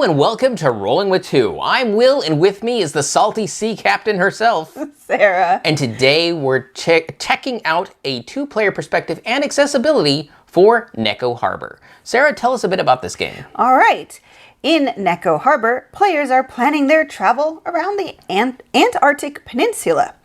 Hello and welcome to Rolling with Two. I'm Will, and with me is the salty sea captain herself, Sarah. And today we're checking out a two-player perspective and accessibility for Neko Harbour. Sarah, tell us a bit about this game. All right. In Neko Harbour, players are planning their travel around the Antarctic Peninsula.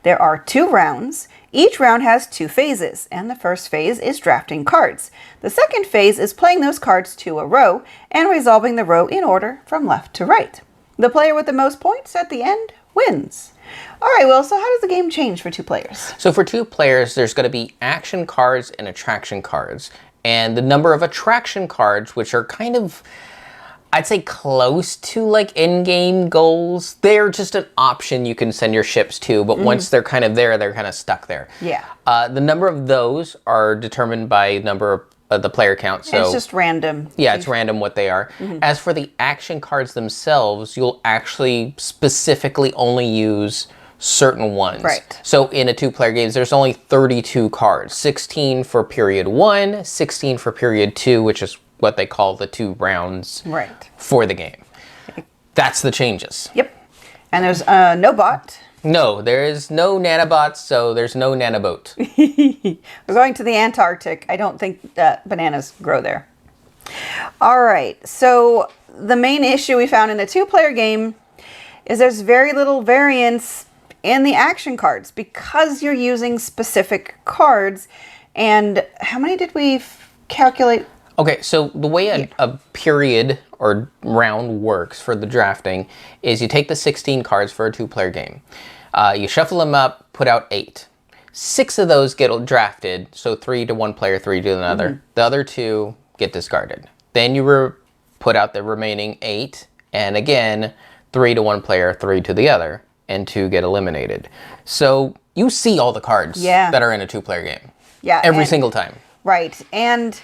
There are 2 rounds. Each round has 2 phases, and the first phase is drafting cards. The second phase is playing those cards to a row and resolving the row in order from left to right. The player with the most points at the end wins. All right, Will, so how does the game change for 2 players? So for 2 players, there's going to be action cards and attraction cards. And the number of attraction cards, which are kind of, I'd say, close to like in-game goals. They're just an option you can send your ships to, but once they're kind of there, they're kind of stuck there. Yeah. The number of those are determined by number of the player count. So it's just random. Yeah, it's random what they are. As for the action cards themselves, you'll actually specifically only use certain ones. Right. So in a 2-player game, there's only 32 cards. 16 for period 1, 16 for period 2, which is what they call the 2 rounds for the game. That's the changes. Yep. And there's no bot. No, there is no nanobots, so there's no nanoboat. We're going to the Antarctic. I don't think that bananas grow there. All right. So the main issue we found in a 2-player game is there's very little variance in the action cards because you're using specific cards. And how many did we calculate? Okay, so the way a period or round works for the drafting is you take the 16 cards for a 2-player game. You shuffle them up, put out 8. 6 of those get drafted, so 3 to one player, 3 to another. The other 2 get discarded. Then you put out the remaining 8, and again, 3 to one player, 3 to the other, and 2 get eliminated. So you see all the cards that are in a 2-player game. Yeah. Every single time. Right. And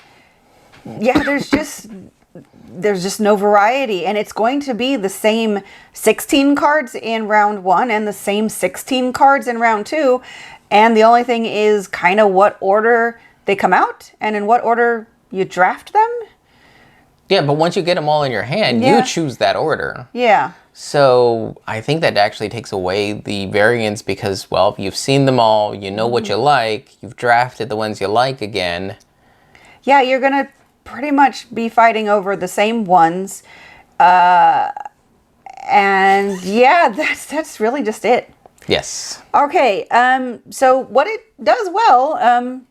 yeah, there's just no variety, and it's going to be the same 16 cards in round 1 and the same 16 cards in round 2, and the only thing is kind of what order they come out and in what order you draft them. Yeah, but once you get them all in your hand, you choose that order. Yeah. So I think that actually takes away the variance because, well, you've seen them all, you know what you like, you've drafted the ones you like again. Yeah, you're going to pretty much be fighting over the same ones. And yeah, that's really just it. Yes. Okay, so what it does well,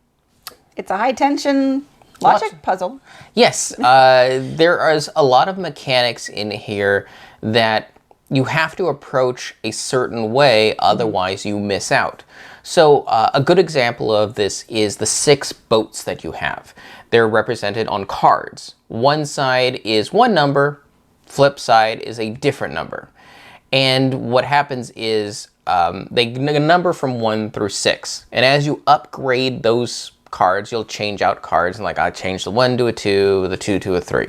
it's a high tension logic puzzle. Yes, there is a lot of mechanics in here that you have to approach a certain way, otherwise you miss out. So a good example of this is the 6 boats that you have. They're represented on cards. One side is one number, flip side is a different number. And what happens is they number from 1 through 6. And as you upgrade those cards, you'll change out cards. And like I changed the 1 to a 2, the 2 to a 3.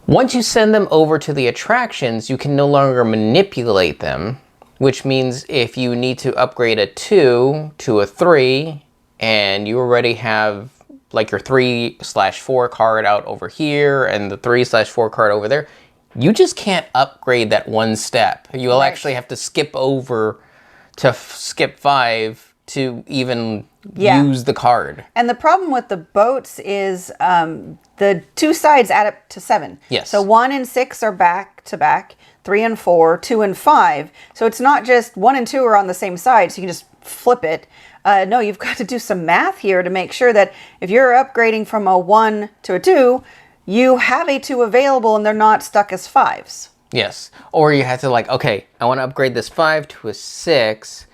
Once you send them over to the attractions, you can no longer manipulate them, which means if you need to upgrade a 2 to a 3, and you already have like your 3/4 card out over here and the 3/4 card over there, you just can't upgrade that one step. You'll actually have to skip over to skip 5 to even use the card. And the problem with the boats is the 2 sides add up to 7. Yes. So 1 and 6 are back to back, 3 and 4, 2 and 5. So it's not just 1 and 2 are on the same side, so you can just flip it. No, you've got to do some math here to make sure that if you're upgrading from a 1 to a 2, you have a 2 available and they're not stuck as 5s. Yes. Or you have to like, okay, I want to upgrade this 5 to a 6,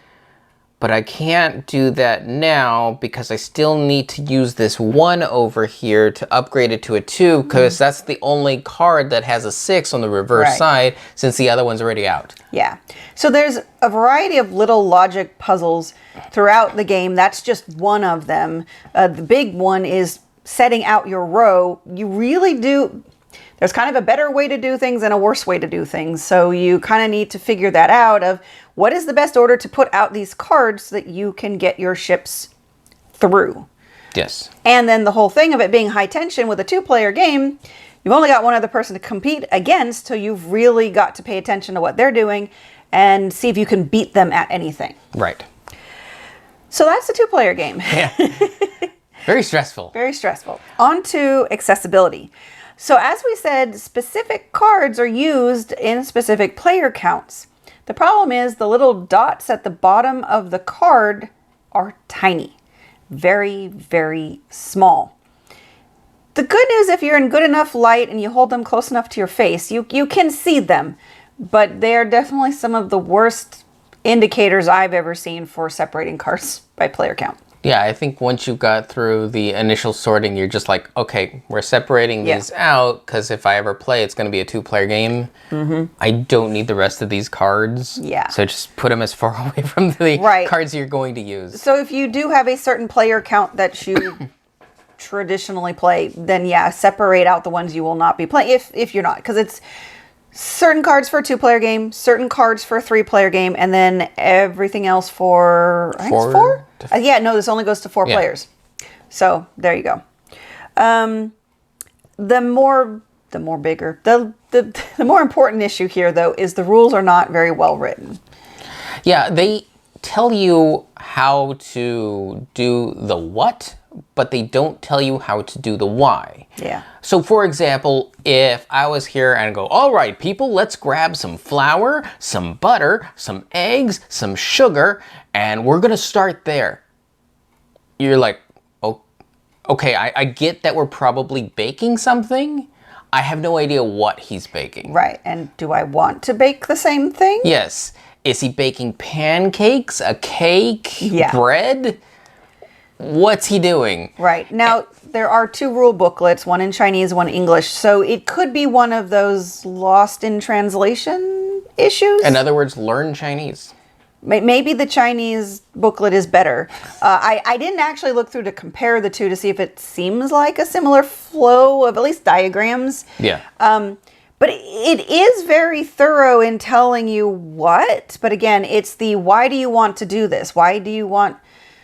but I can't do that now because I still need to use this 1 over here to upgrade it to a 2 because that's the only card that has a 6 on the reverse side since the other one's already out. Yeah. So there's a variety of little logic puzzles throughout the game. That's just one of them. The big one is setting out your row. You really do... There's kind of a better way to do things and a worse way to do things. So you kind of need to figure that out of what is the best order to put out these cards so that you can get your ships through. Yes. And then the whole thing of it being high tension with a 2-player game, you've only got one other person to compete against, so you've really got to pay attention to what they're doing and see if you can beat them at anything. Right. So that's the 2-player game. Yeah. Very stressful. Very stressful. On to accessibility. So as we said, specific cards are used in specific player counts. The problem is the little dots at the bottom of the card are tiny. Very, very small. The good news, if you're in good enough light and you hold them close enough to your face, you can see them. But they are definitely some of the worst indicators I've ever seen for separating cards by player count. Yeah, I think once you got through the initial sorting, you're just like, okay, we're separating these out because if I ever play, it's going to be a 2-player game. I don't need the rest of these cards. Yeah. So just put them as far away from the cards you're going to use. So if you do have a certain player count that you traditionally play, then yeah, separate out the ones you will not be playing if you're not. Because it's certain cards for a 2-player game, certain cards for a 3-player game, and then everything else for, I think it's 4? Yeah, no, this only goes to 4 players. So there you go. The more important issue here, though, is the rules are not very well written. Yeah, they tell you how to do the what, but they don't tell you how to do the why. Yeah. So for example, if I was here and go, all right, people, let's grab some flour, some butter, some eggs, some sugar, and we're going to start there. You're like, oh, okay, I get that we're probably baking something. I have no idea what he's baking. Right. And do I want to bake the same thing? Yes. Is he baking pancakes, a cake, bread? What's he doing? Right. Now, there are 2 rule booklets, one in Chinese, one English. So it could be one of those lost in translation issues. In other words, learn Chinese. Maybe the Chinese booklet is better. I didn't actually look through to compare the 2 to see if it seems like a similar flow of at least diagrams. Yeah. But it is very thorough in telling you what. But again, it's the why do you want to do this? Why do you want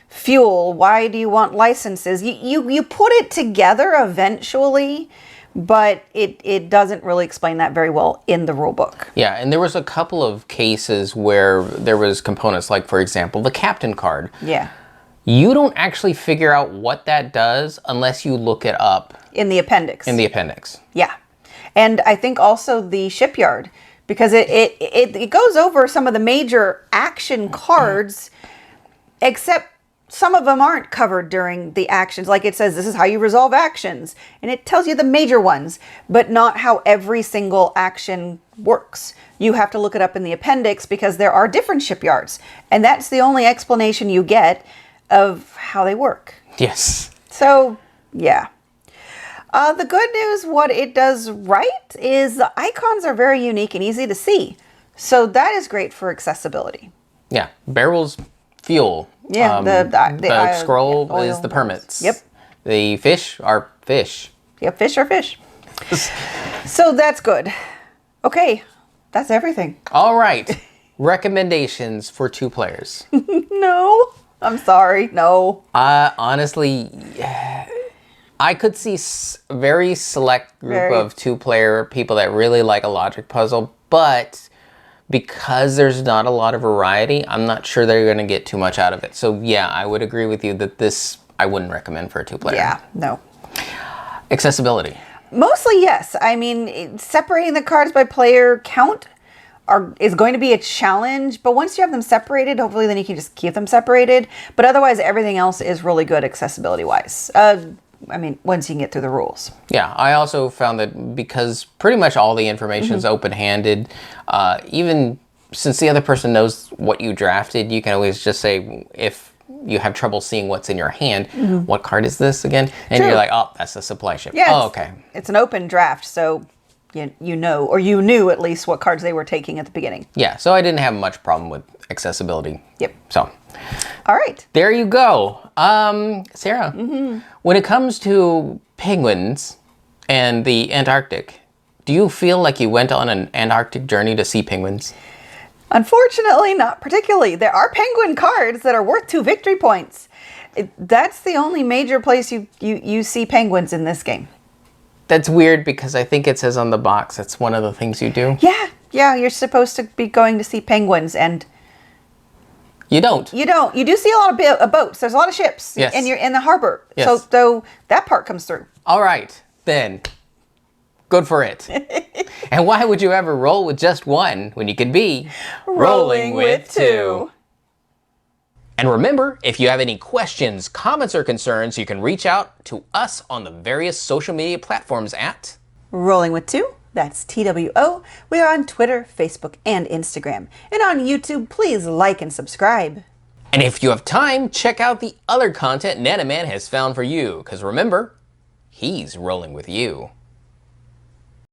fuel? Why do you want licenses? You put it together eventually, but it doesn't really explain that very well in the rule book. Yeah, and there was a couple of cases where there was components like, for example, the captain card. Yeah. You don't actually figure out what that does unless you look it up. In the appendix. In the appendix. Yeah. And I think also the shipyard, because it goes over some of the major action cards, except some of them aren't covered during the actions. Like it says, this is how you resolve actions. And it tells you the major ones, but not how every single action works. You have to look it up in the appendix because there are different shipyards. And that's the only explanation you get of how they work. Yes. So, yeah. The good news, what it does right, is the icons are very unique and easy to see. So that is great for accessibility. Yeah. Barrels, fuel. Yeah, the scroll oil, is the permits. Yep. The fish are fish. Yep, fish are fish. So that's good. Okay, that's everything. All right. Recommendations for 2 players. No, I'm sorry, no. Honestly, I could see a very select group of 2-player people that really like a logic puzzle, but because there's not a lot of variety, I'm not sure they're going to get too much out of it. So yeah, I would agree with you that this I wouldn't recommend for a 2-player. Yeah, no. Accessibility. Mostly yes. I mean, separating the cards by player count is going to be a challenge, but once you have them separated, hopefully then you can just keep them separated. But otherwise, everything else is really good accessibility-wise. I mean, once you can get through the rules. Yeah, I also found that because pretty much all the information is open-handed, even since the other person knows what you drafted, you can always just say, if you have trouble seeing what's in your hand, what card is this again? And you're like, oh, that's the supply ship. Yeah, oh, okay. It's an open draft, so you know, or you knew at least what cards they were taking at the beginning. Yeah, so I didn't have much problem with accessibility. Yep. So. All right. There you go. Sarah, when it comes to penguins and the Antarctic, do you feel like you went on an Antarctic journey to see penguins? Unfortunately, not particularly. There are penguin cards that are worth 2 victory points. That's the only major place you see penguins in this game. That's weird because I think it says on the box it's one of the things you do. Yeah, you're supposed to be going to see penguins, and you don't. You don't. You do see a lot of boats. There's a lot of ships. Yes. And you're in the harbor. Yes. So that part comes through. All right, then. Good for it. And why would you ever roll with just one when you could be rolling with two? And remember, if you have any questions, comments, or concerns, you can reach out to us on the various social media platforms at Rolling with Two. That's TWO. We are on Twitter, Facebook, and Instagram. And on YouTube, please like and subscribe. And if you have time, check out the other content Nanaman has found for you, because remember, he's rolling with you.